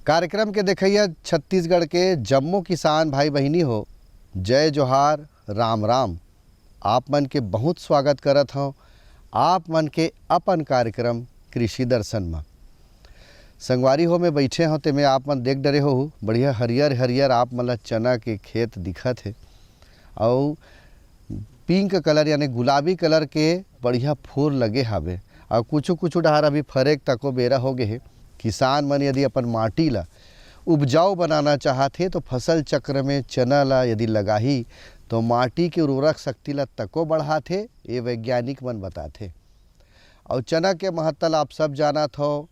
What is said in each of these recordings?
कार्यक्रम के देखिए छत्तीसगढ़ के जम्मो किसान भाई बहिनी हो, जय जोहार राम राम। आप मन के बहुत स्वागत करत हूँ आप मन के अपन कार्यक्रम कृषि दर्शन में। संगवारी हो में बैठे हो ते में आप मन देख डरे हो बढ़िया हरियर हरियर आप मन ला चना के खेत दिखत है और पिंक कलर यानी गुलाबी कलर के बढ़िया फूल लगे हावे और कुछ डहार अभी फरेक तको बेरा हो गए है। किसान मन यदि अपन माटी ला उपजाऊ बनाना चाहते तो फसल चक्र में चना ला यदि लगाही तो माटी के उर्वरक शक्ति ला तको बढ़ाथे, ये वैज्ञानिक मन बताथे। और चना के महत्व आप सब जानत हो,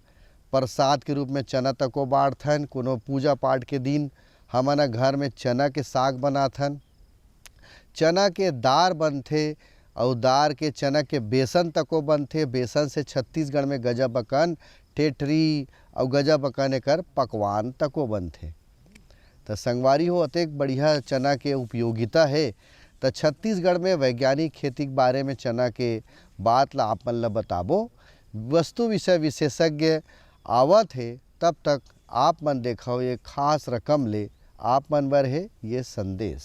प्रसाद के रूप में चना तको बाढ़थन। कोनो पूजा पाठ के दिन हमन घर में चना के साग बनाथन, चना के दार बनथे और दार के चना के बेसन तको बनथे। बेसन से छत्तीसगढ़ में गजब अकन टेटरी और गजब अकन एकर पकवान तको बनथे। तो संगवारी हो अतेक बढ़िया चना के उपयोगिता है। तो छत्तीसगढ़ में वैज्ञानिक खेती के बारे में चना के बात ला आप मन ला बताबो। वस्तु विषय विशेषज्ञ आवत है, तब तक आप मन देखो ये खास रकम ले आप मन बर है ये संदेश।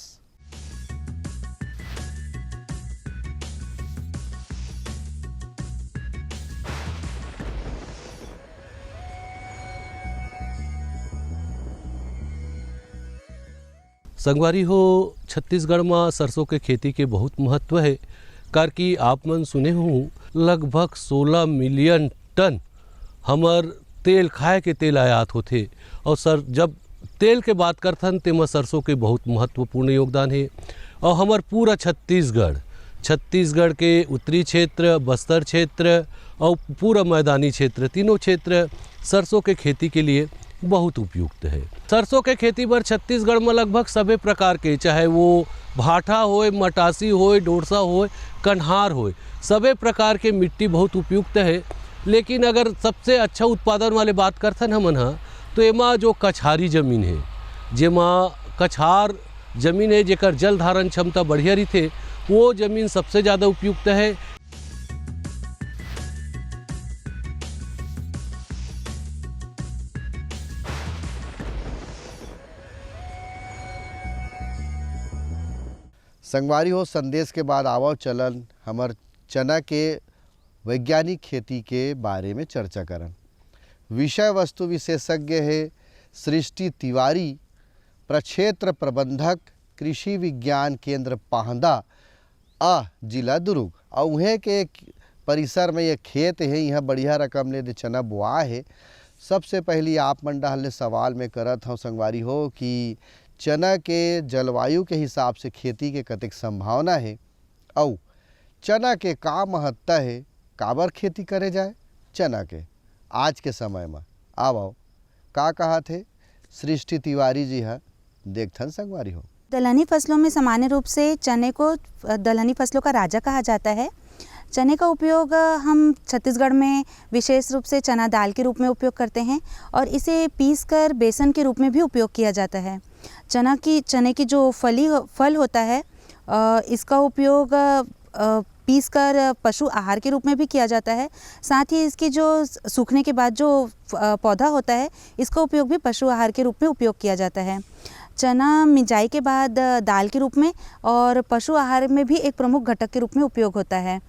संगवारी हो छत्तीसगढ़ में सरसों के खेती के बहुत महत्व है। कार की आप मन सुने हो लगभग 16 मिलियन टन हमर तेल खाए के तेल आयात होते। और सर जब तेल के बात करथन तेमा सरसों के बहुत महत्वपूर्ण योगदान है। और हमार पूरा छत्तीसगढ़ के उत्तरी क्षेत्र, बस्तर क्षेत्र और पूरा मैदानी क्षेत्र, तीनों क्षेत्र सरसों के खेती के लिए बहुत उपयुक्त है। सरसों के खेती पर छत्तीसगढ़ में लगभग सभी प्रकार के, चाहे वो भाठा होए, मटासी होए, डोरसा होए, कन्हार होए, सभी प्रकार के मिट्टी बहुत उपयुक्त है। लेकिन अगर सबसे अच्छा उत्पादन वाले बात करथन हमन हा तो एमा जो कछारी जमीन है, जेमा कछार जमीन है जेकर जल धारण क्षमता बढ़िया रही, वो जमीन सबसे ज़्यादा उपयुक्त है। संगवारी हो संदेश के बाद आवो चलन हमर चना के वैज्ञानिक खेती के बारे में चर्चा करन। विषय वस्तु विशेषज्ञ है सृष्टि तिवारी, प्रक्षेत्र प्रबंधक, कृषि विज्ञान केंद्र पाहंदा जिला दुर्ग। और उहे के परिसर में ये खेत है, यहाँ बढ़िया रकम ले चना बुआ है। सबसे पहली आप मन डाले सवाल में करत हूँ संगवारी हो कि चना के जलवायु के हिसाब से खेती के कतेक संभावना है और चना के का महत्ता है, काबर खेती करे जाए चना के आज के समय में। आओ का कहा थे सृष्टि तिवारी जी है, देखथन संगवारी हो। दलहनी फसलों में सामान्य रूप से चने को दलहनी फसलों का राजा कहा जाता है। चने का उपयोग हम छत्तीसगढ़ में विशेष रूप से चना दाल के रूप में उपयोग करते हैं और इसे पीसकर बेसन के रूप में भी उपयोग किया जाता है। चने की जो फल होता है इसका उपयोग पीसकर पशु आहार के रूप में भी किया जाता है। साथ ही इसकी जो सूखने के बाद जो पौधा होता है इसका उपयोग भी पशु आहार के रूप में उपयोग किया जाता है। चना मिंजाई के बाद दाल के रूप में और पशु आहार में भी एक प्रमुख घटक के रूप में उपयोग होता है।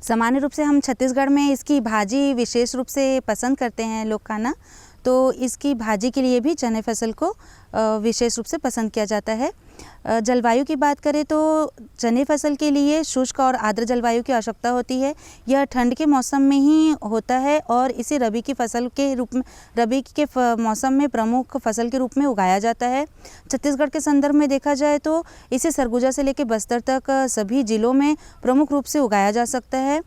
सामान्य रूप से हम छत्तीसगढ़ में इसकी भाजी विशेष रूप से पसंद करते हैं लोग खाना, तो इसकी भाजी के लिए भी चने फसल को विशेष रूप से पसंद किया जाता है। जलवायु की बात करें तो चने फसल के लिए शुष्क और आर्द्र जलवायु की आवश्यकता होती है। यह ठंड के मौसम में ही होता है और इसे रबी की फसल के रूप में मौसम में प्रमुख फसल के रूप में उगाया जाता है। छत्तीसगढ़ के संदर्भ में देखा जाए तो इसे सरगुजा से लेकर बस्तर तक सभी जिलों में प्रमुख रूप से उगाया जा सकता है।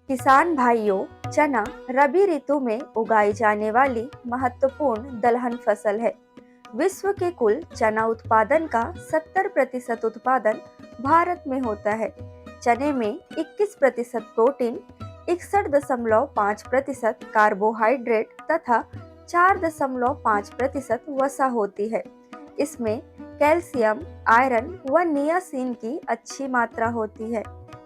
किसान भाइयों, चना रबी ऋतु में उगाई जाने वाली महत्वपूर्ण दलहन फसल है। विश्व के कुल चना उत्पादन का 70% उत्पादन भारत में होता है। चने में 21% प्रोटीन, 61.5% कार्बोहाइड्रेट तथा 4.5% वसा होती है। इसमें कैल्शियम, आयरन व नियासिन की अच्छी मात्रा होती है।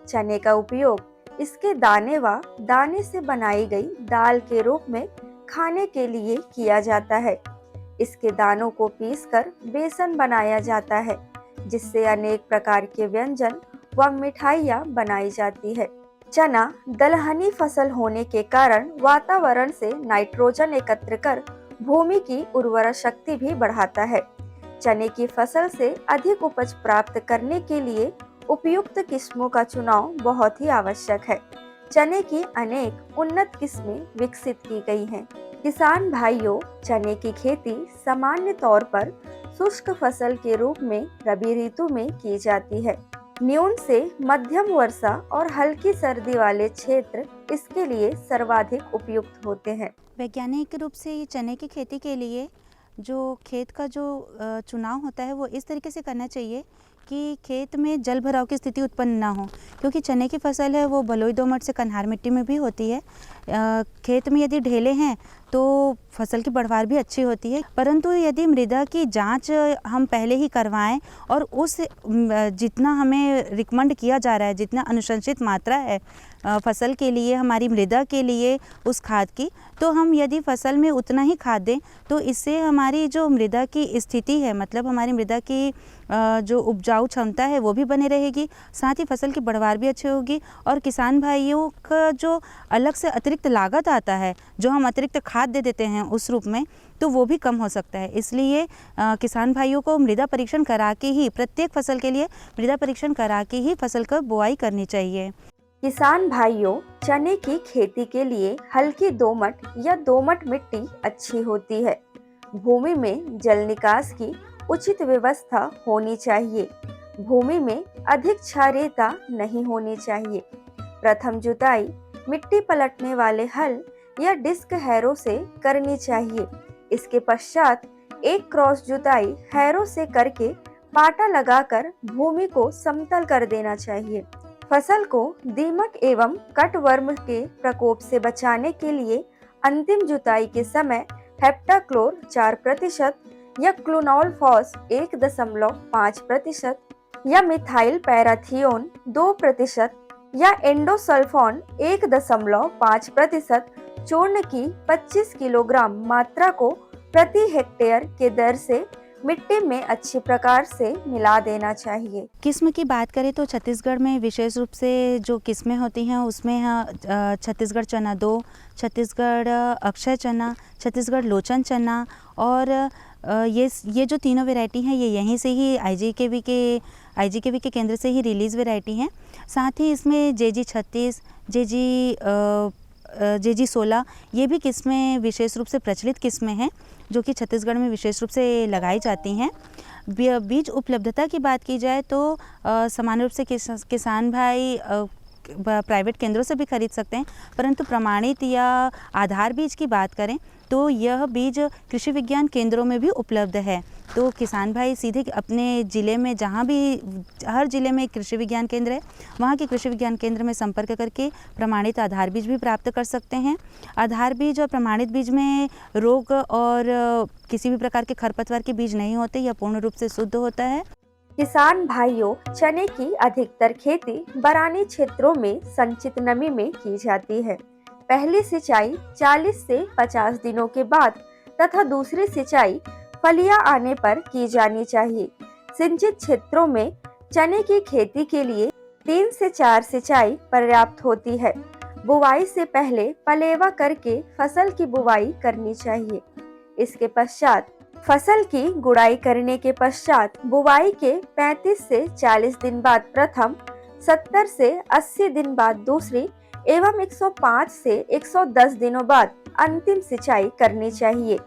चने का उपयोग इसके दाने से बनाई गई दाल के रूप में खाने के लिए किया जाता है। इसके दानों को पीसकर बेसन बनाया जाता है, जिससे अनेक प्रकार के व्यंजन व मिठाइयाँ बनाई जाती है। चना दलहनी फसल होने के कारण वातावरण से नाइट्रोजन एकत्र कर भूमि की उर्वरा शक्ति भी बढ़ाता है। चने की फसल से अधिक उपज प्राप्त करने के लिए उपयुक्त किस्मों का चुनाव बहुत ही आवश्यक है। चने की अनेक उन्नत किस्में विकसित की गई हैं। किसान भाइयों, चने की खेती सामान्य तौर पर शुष्क फसल के रूप में रबी ऋतु में की जाती है। न्यून से मध्यम वर्षा और हल्की सर्दी वाले क्षेत्र इसके लिए सर्वाधिक उपयुक्त होते हैं। वैज्ञानिक रूप से ये चने की खेती के लिए जो खेत का जो चुनाव होता है वो इस तरीके से करना चाहिए कि खेत में जल भराव की स्थिति उत्पन्न ना हो, क्योंकि चने की फसल है वो बलुई दोमट से कन्हार मिट्टी में भी होती है। खेत में यदि ढेले हैं तो फसल की बढ़वार भी अच्छी होती है, परंतु यदि मृदा की जांच हम पहले ही करवाएं और उस जितना हमें रिकमेंड किया जा रहा है, जितना अनुशंसित मात्रा है फसल के लिए, हमारी मृदा के लिए उस खाद की, तो हम यदि फसल में उतना ही खाद दें तो इससे हमारी जो मृदा की स्थिति है, मतलब हमारी मृदा की जो उपजाऊ क्षमता है वो भी बनी रहेगी, साथ ही फसल की बढ़वार भी अच्छी होगी और किसान भाइयों का जो अलग से अतिरिक्त लागत आता है, जो हम अतिरिक्त खाद दे देते हैं उस रूप में, तो वो भी कम हो सकता है। इसलिए किसान भाइयों को मृदा परीक्षण करा के ही, प्रत्येक फसल के लिए मृदा परीक्षण करा के ही फसल का बुआई करनी चाहिए। किसान भाइयों, चने की खेती के लिए हल्की दोमट या दोमट मिट्टी अच्छी होती है। भूमि में जल निकास की उचित व्यवस्था होनी चाहिए। भूमि में अधिक क्षारीयता नहीं होनी चाहिए। प्रथम जुताई मिट्टी पलटने वाले हल या डिस्क हैरो से करनी चाहिए। इसके पश्चात एक क्रॉस जुताई हैरो से करके पाटा लगाकर भूमि को समतल कर देना चाहिए। फसल को दीमक एवं कटवर्म के प्रकोप से बचाने के लिए अंतिम जुताई के समय हेप्टाक्लोर 4% या क्लोनोल-फॉस 1.5% या मिथाइल पैराथियोन 2% या एंडोसल्फान 1.5% चूर्ण की 25 किलोग्राम मात्रा को प्रति हेक्टेयर के दर से मिट्टी में अच्छी प्रकार से मिला देना चाहिए। किस्म की बात करें तो छत्तीसगढ़ में विशेष रूप से जो किस्में होती हैं उसमें छत्तीसगढ़ चना 2, छत्तीसगढ़ अक्षय चना, छत्तीसगढ़ लोचन चना और ये जो तीनों वैरायटी हैं ये यहीं से ही आईजीकेवी के केंद्र से ही रिलीज़ वैरायटी हैं। साथ ही इसमें जेजी 36, जेजी 16 ये भी किस्में विशेष रूप से प्रचलित किस्में हैं जो कि छत्तीसगढ़ में विशेष रूप से लगाई जाती हैं। बीज उपलब्धता की बात की जाए तो सामान्य रूप से किसान भाई प्राइवेट केंद्रों से भी खरीद सकते हैं, परंतु प्रमाणित या आधार बीज की बात करें तो यह बीज कृषि विज्ञान केंद्रों में भी उपलब्ध है। तो किसान भाई सीधे अपने ज़िले में जहाँ भी हर ज़िले में कृषि विज्ञान केंद्र है वहाँ के कृषि विज्ञान केंद्र में संपर्क करके प्रमाणित आधार बीज भी प्राप्त कर सकते हैं। आधार बीज और प्रमाणित बीज में रोग और किसी भी प्रकार के खरपतवार के बीज नहीं होते, यह पूर्ण रूप से शुद्ध होता है। किसान भाइयों, चने की अधिकतर खेती बरानी क्षेत्रों में संचित नमी में की जाती है। पहली सिंचाई 40 से 50 दिनों के बाद तथा दूसरी सिंचाई फलियां आने पर की जानी चाहिए। सिंचित क्षेत्रों में चने की खेती के लिए 3 से 4 सिंचाई पर्याप्त होती है। बुवाई से पहले पलेवा करके फसल की बुवाई करनी चाहिए। इसके पश्चात फसल की गुड़ाई करने के पश्चात बुवाई के 35 से 40 दिन बाद प्रथम, 70 से 80 दिन बाद दूसरी एवं 105 से 110 दिनों बाद अंतिम सिंचाई करनी चाहिए।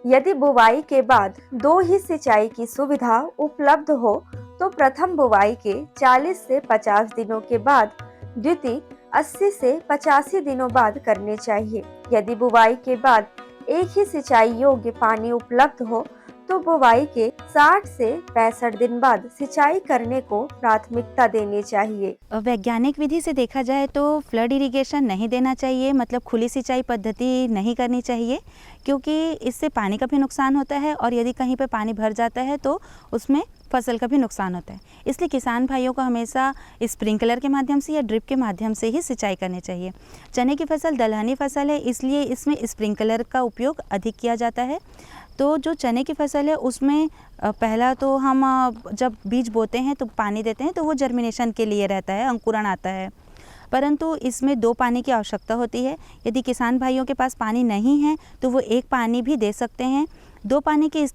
यदि बुवाई के बाद 2 ही सिंचाई की सुविधा उपलब्ध हो तो प्रथम बुवाई के 40 से 50 दिनों के बाद द्वितीय 80 से 85 दिनों बाद करनी चाहिए। यदि बुवाई के बाद एक ही सिंचाई योग्य पानी उपलब्ध हो तो बुवाई के 60 से 65 दिन बाद सिंचाई करने को प्राथमिकता देनी चाहिए। वैज्ञानिक विधि से देखा जाए तो फ्लड इरिगेशन नहीं देना चाहिए, मतलब खुली सिंचाई पद्धति नहीं करनी चाहिए, क्योंकि इससे पानी का भी नुकसान होता है और यदि कहीं पर पानी भर जाता है तो उसमें फसल का भी नुकसान होता है। इसलिए किसान भाइयों को हमेशा स्प्रिंकलर के माध्यम से या ड्रिप के माध्यम से ही सिंचाई करनी चाहिए। चने की फसल दलहनी फसल है, इसलिए इसमें स्प्रिंकलर का उपयोग अधिक किया जाता है। तो जो चने की फसल है उसमें पहला तो हम जब बीज बोते हैं तो पानी देते हैं, तो वो जर्मिनेशन के लिए रहता है, अंकुरण आता है। परंतु इसमें 2 पानी की आवश्यकता होती है। यदि किसान भाइयों के पास पानी नहीं है तो वो 1 पानी भी दे सकते हैं। 2 पानी की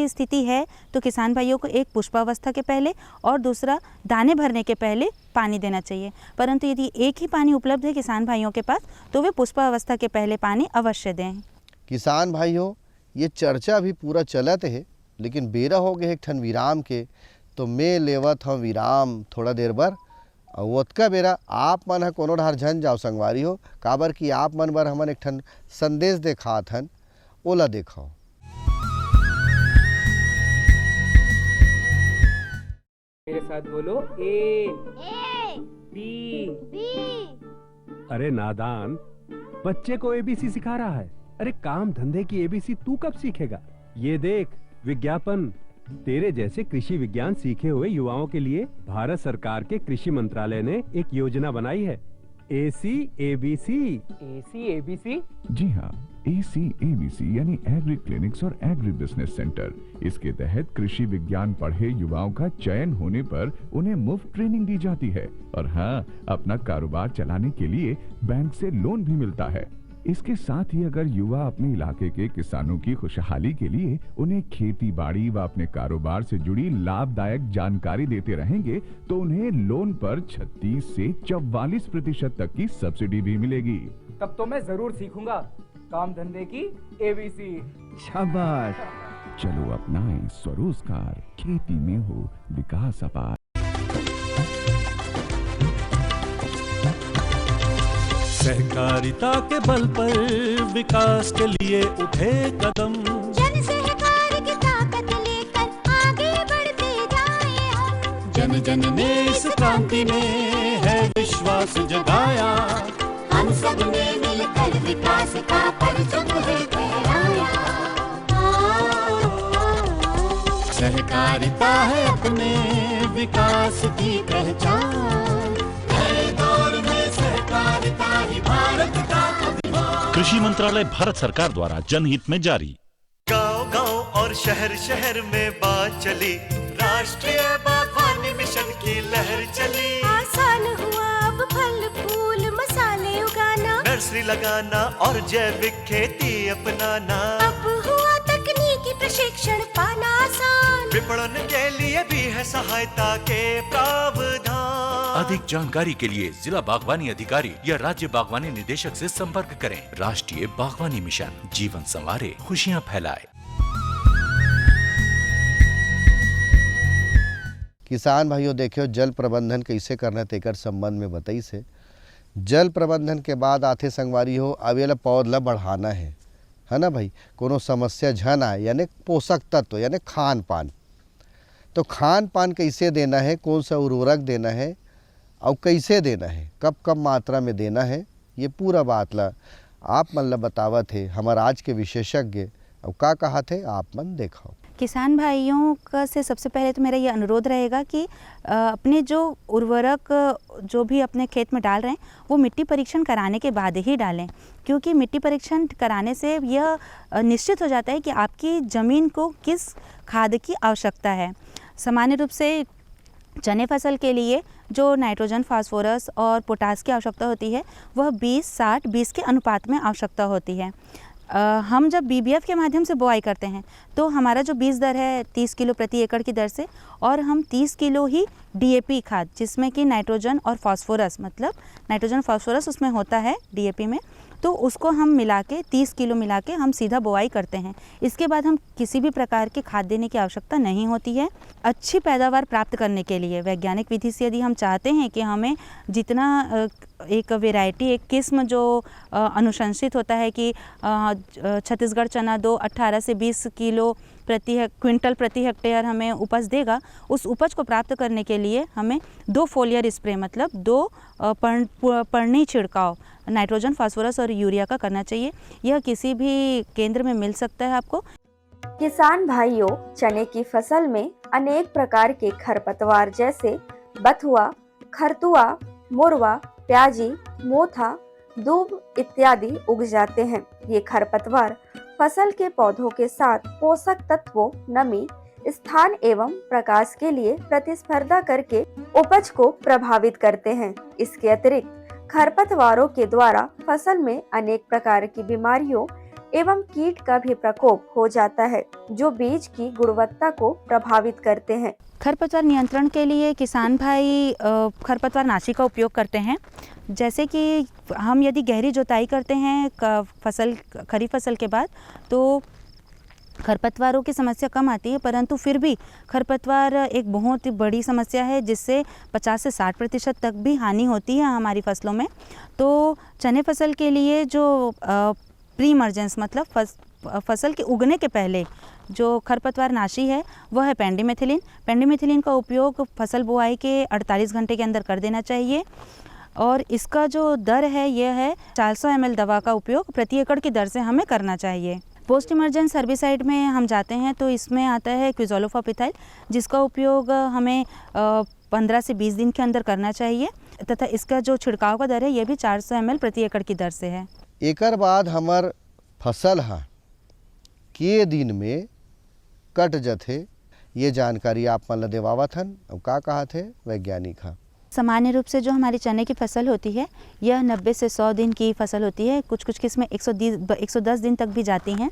स्थिति है तो किसान भाइयों को एक पुष्पावस्था के पहले और दूसरा दाने भरने के पहले पानी देना चाहिए। परंतु यदि 1 ही पानी उपलब्ध है किसान भाइयों के पास तो वे पुष्पावस्था के पहले पानी अवश्य दें। किसान भाइयों, ये चर्चा भी पूरा चलत है, लेकिन बेरा हो गए एक ठन विराम के, तो मैं लेवत हूँ विराम थोड़ा देर बर। और ओतका बेरा आप मन ह कोनो ढार झन जाओ संगवारी हो, काबर कि आप मन बर हमन एक ठन संदेश देखात हन, ओला देखो। मेरे साथ बोलो ए बी। अरे नादान, बच्चे को एबीसी सिखा रहा है। अरे काम धंधे की एबीसी तू कब सीखेगा? ये देख विज्ञापन। तेरे जैसे कृषि विज्ञान सीखे हुए युवाओं के लिए भारत सरकार के कृषि मंत्रालय ने एक योजना बनाई है, ACABC। ACABC? जी हाँ, ACABC यानी एग्री क्लिनिक्स और एग्री बिजनेस सेंटर। इसके तहत कृषि विज्ञान पढ़े युवाओं का चयन होने पर उन्हें मुफ्त ट्रेनिंग दी जाती है और हाँ, अपना कारोबार चलाने के लिए बैंक से लोन भी मिलता है। इसके साथ ही अगर युवा अपने इलाके के किसानों की खुशहाली के लिए उन्हें खेती बाड़ी व अपने कारोबार से जुड़ी लाभदायक जानकारी देते रहेंगे तो उन्हें लोन पर 36 से 44% तक की सब्सिडी भी मिलेगी। तब तो मैं जरूर सीखूंगा काम धंधे की ABC। शाबाश, चलो अपनाएं स्वरोजगार, खेती में हो विकास अपार। सहकारिता के बल पर विकास के लिए उठे कदम, जन सहकार की ताकत लेकर आगे बढ़ते जाएं हम। जन जन ने इस क्रांति में है विश्वास जगाया, हम सब ने मिलकर विकास का परचम है फहराया। सहकारिता है अपने विकास की पहचान, नए दौर में सहकारिता ही भारत का अभिमान। कृषि मंत्रालय भारत सरकार द्वारा जनहित में जारी। गांव-गांव और शहर शहर में बात चली, राष्ट्रीय बागवानी मिशन की लहर चली। आसान हुआ अब फल फूल मसाले उगाना, नर्सरी लगाना और जैविक खेती अपनाना। अब हुआ तकनीकी प्रशिक्षण पाना आसान, विपणन के लिए भी है सहायता के प्रावधान। अधिक जानकारी के लिए जिला बागवानी अधिकारी या राज्य बागवानी निदेशक से संपर्क करें। राष्ट्रीय बागवानी मिशन, जीवन संवारे, खुशियां फैलाए। किसान भाइयों देखियो, जल प्रबंधन कैसे करना तेकर संबंध में बताई से। जल प्रबंधन के बाद आथे संगवारी हो, अब ये पौधा बढ़ाना है ना भाई। कोनो समस्या झन आए यानी पोषक तत्व यानी खान पान, तो खान पान कैसे देना है, कौन सा उर्वरक देना है और कैसे देना है, कब कब मात्रा में देना है, ये पूरा बात ला आप मन ला बतावत है हमारे आज के विशेषज्ञ। और का कहा थे आप मन देखो। किसान भाइयों का से सबसे पहले तो मेरा ये अनुरोध रहेगा कि अपने जो उर्वरक जो भी अपने खेत में डाल रहे हैं वो मिट्टी परीक्षण कराने के बाद ही डालें, क्योंकि मिट्टी परीक्षण कराने से यह निश्चित हो जाता है कि आपकी ज़मीन को किस खाद की आवश्यकता है। सामान्य रूप से चने फसल के लिए जो नाइट्रोजन, फास्फोरस और पोटास की आवश्यकता होती है वह 20-60-20 के अनुपात में आवश्यकता होती है। हम जब BBF के माध्यम से बुआई करते हैं तो हमारा जो बीज दर है 30 किलो प्रति एकड़ की दर से, और हम 30 किलो ही DAP खाद, जिसमें कि नाइट्रोजन और फास्फोरस, मतलब नाइट्रोजन फास्फोरस उसमें होता है DAP में, तो उसको हम मिला के 30 किलो मिला के हम सीधा बुआई करते हैं। इसके बाद हम किसी भी प्रकार की खाद देने की आवश्यकता नहीं होती है। अच्छी पैदावार प्राप्त करने के लिए वैज्ञानिक विधि से यदि हम चाहते हैं कि हमें जितना एक वैरायटी, एक किस्म जो अनुशंसित होता है कि छत्तीसगढ़ चना 18 से 20 किलो क्विंटल प्रति हेक्टेयर हमें उपज देगा, उस उपज को प्राप्त करने के लिए हमें 2 फोलियर स्प्रे, मतलब 2 पर्णी छिड़काव नाइट्रोजन, फास्फोरस और यूरिया का करना चाहिए। यह किसी भी केंद्र में मिल सकता है आपको। किसान भाइयों, चने की फसल में अनेक प्रकार के खरपतवार जैसे बथुआ, खरतुआ, मुरवा, प्याजी, मोथा, दूब इत्यादि उग जाते हैं। ये खरपतवार फसल के पौधों के साथ पोषक तत्वों, नमी, स्थान एवं प्रकाश के लिए प्रतिस्पर्धा करके उपज को प्रभावित करते हैं। इसके अतिरिक्त खरपतवारों के द्वारा फसल में अनेक प्रकार की बीमारियों एवं कीट का भी प्रकोप हो जाता है, जो बीज की गुणवत्ता को प्रभावित करते हैं। खरपतवार नियंत्रण के लिए किसान भाई खरपतवार नाशी का उपयोग करते हैं। जैसे कि हम यदि गहरी जुताई करते हैं खरीफ फसल के बाद, तो खरपतवारों की समस्या कम आती है, परंतु फिर भी खरपतवार एक बहुत ही बड़ी समस्या है, जिससे 50 से 60% तक भी हानि होती है हमारी फसलों में। तो चने फसल के लिए जो प्री इमरजेंस मतलब फसल के उगने के पहले जो खरपतवार नाशी है वह है पेंडिमेथिलिन। पेंडिमेथिलिन का उपयोग फसल बुआई के 48 घंटे के अंदर कर देना चाहिए, और इसका जो दर है यह है 400 ml दवा का उपयोग प्रति एकड़ की दर से हमें करना चाहिए। पोस्ट इमरजेंस हर्बिसाइड में हम जाते हैं तो इसमें आता है क्विजोलोफॉपिथाइल, जिसका उपयोग हमें 15 से 20 दिन के अंदर करना चाहिए, तथा इसका जो छिड़काव का दर है यह भी 400 ml प्रति एकड़ की दर से है। एकर बाद हमर फसल है के दिन में कट जथे, ये जानकारी आप मन ला देवावत हन और का कहा थे वैज्ञानिक हाँ। सामान्य रूप से जो हमारी चने की फसल होती है यह 90 से 100 दिन की फसल होती है। कुछ कुछ किस्में 110 दिन तक भी जाती हैं।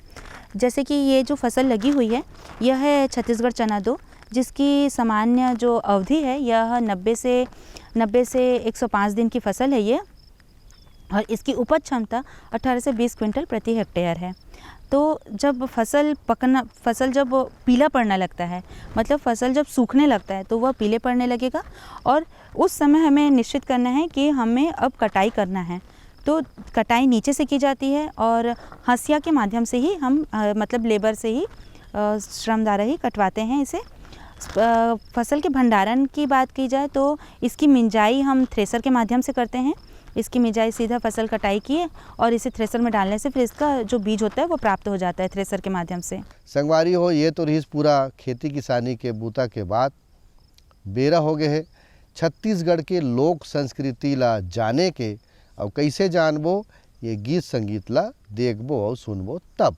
जैसे कि ये जो फसल लगी हुई है यह है छत्तीसगढ़ चना 2, जिसकी सामान्य जो अवधि है यह 90 से 105 दिन की फसल है ये, और इसकी उपज क्षमता 18 से 20 क्विंटल प्रति हेक्टेयर है। तो जब फसल जब पीला पड़ने लगता है, मतलब फसल जब सूखने लगता है तो वह पीले पड़ने लगेगा, और उस समय हमें निश्चित करना है कि हमें अब कटाई करना है। तो कटाई नीचे से की जाती है और हंसिया के माध्यम से ही हम मतलब लेबर से ही श्रम द्वारा ही कटवाते हैं इसे। फसल के भंडारण की बात की जाए तो इसकी मिंजाई हम थ्रेसर के माध्यम से करते हैं। इसकी मिंजाई सीधा फसल कटाई किए और इसे थ्रेसर में डालने से फिर इसका जो बीज होता है वो प्राप्त हो जाता है थ्रेसर के माध्यम से। संगवारी हो, ये तो रही पूरा खेती किसानी के बूता के बाद बेरा हो गए है छत्तीसगढ़ के लोक संस्कृति ला जाने के, और कैसे जानबो ये गीत संगीत ला देखबो और सुनबो तब।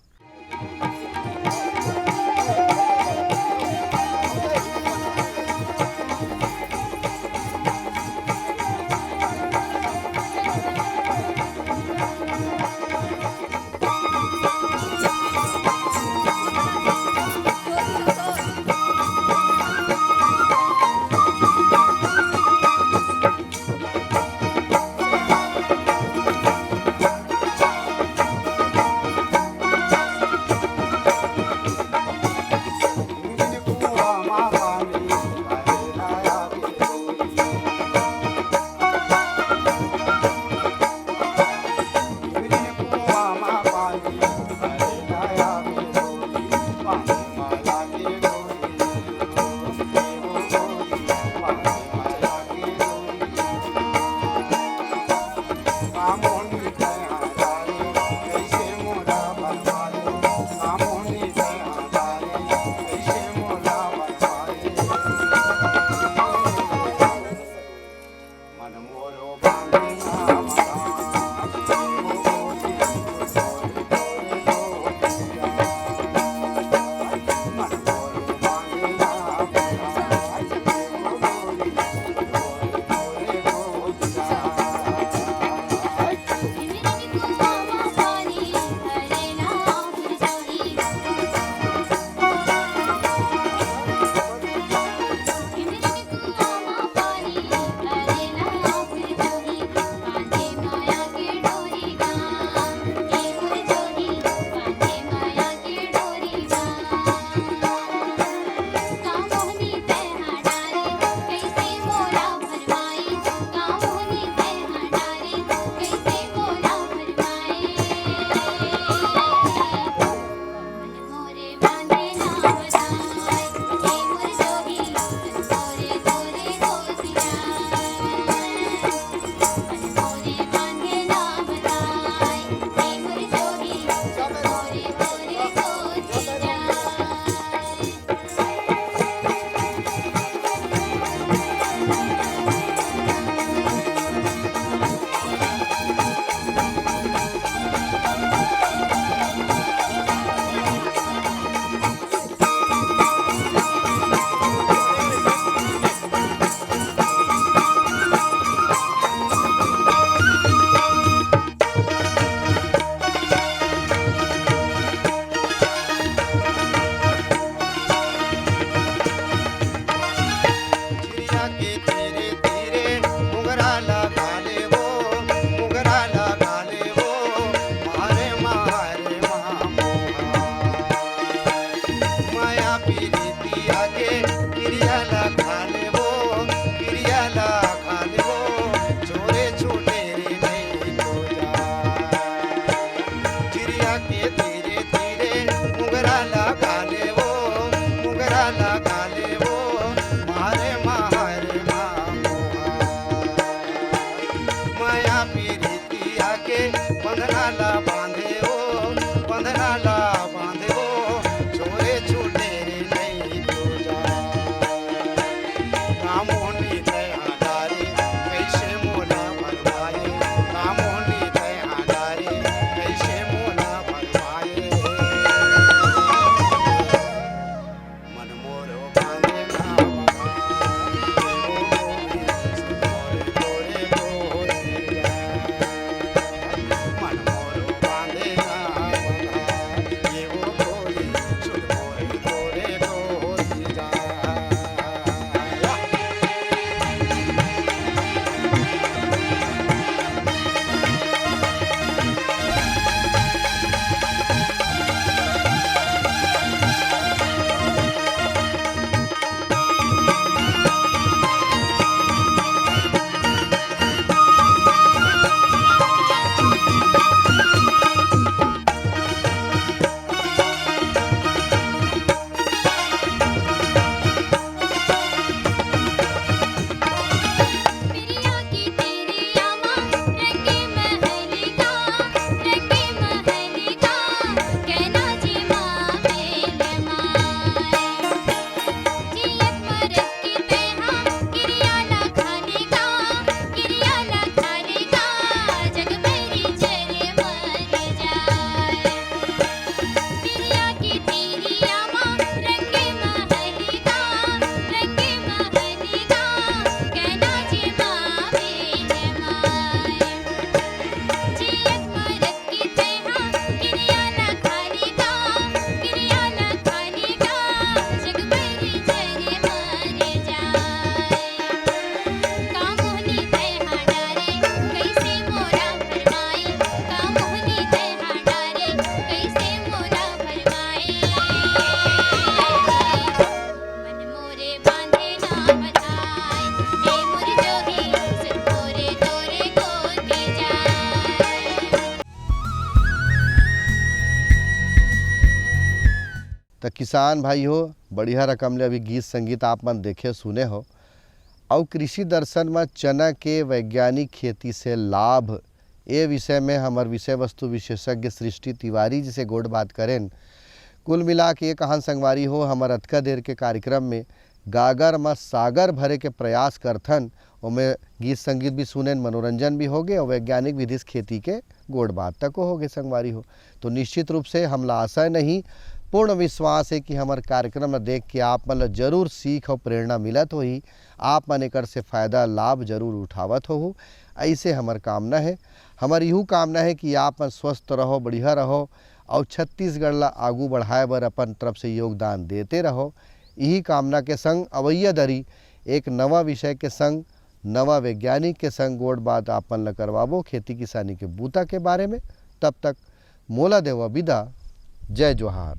किसान भाई हो बढ़िया रकम ले अभी गीत संगीत आप मन देखे सुने हो। और कृषि दर्शन में चना के वैज्ञानिक खेती से लाभ ये विषय में हमार विषय वस्तु विशेषज्ञ सृष्टि तिवारी जी से गोड़ बात करें। कुल मिला के कहान संगवारी हो हमार अतका देर के कार्यक्रम में गागर में सागर भरे के प्रयास करथन। उमें गीत संगीत भी सुने, मनोरंजन भी हो गए और वैज्ञानिक विधि से खेती के गोड़ बात तक हो गए संगवारी हो। तो निश्चित रूप से हमला आशा नहीं पूर्ण विश्वास है कि हमारे कार्यक्रम में देख के आप मन जरूर सीख और प्रेरणा मिलत होही, आप मन एकर से फ़ायदा लाभ जरूर उठावत हो। ऐसे हमार कामना है, हमार यूँ कामना है कि आप मन स्वस्थ रहो, बढ़िया रहो और छत्तीसगढ़ ला आगू बढ़ाए बर अपन तरफ से योगदान देते रहो। यही कामना के संग अवैया दरी एक नवा विषय के संग नवा वैज्ञानिक के संग गोड़ बात आपन ला करवाबो खेती किसानी के बूता के बारे में। तब तक मोला देवा विदा। जय जोहार।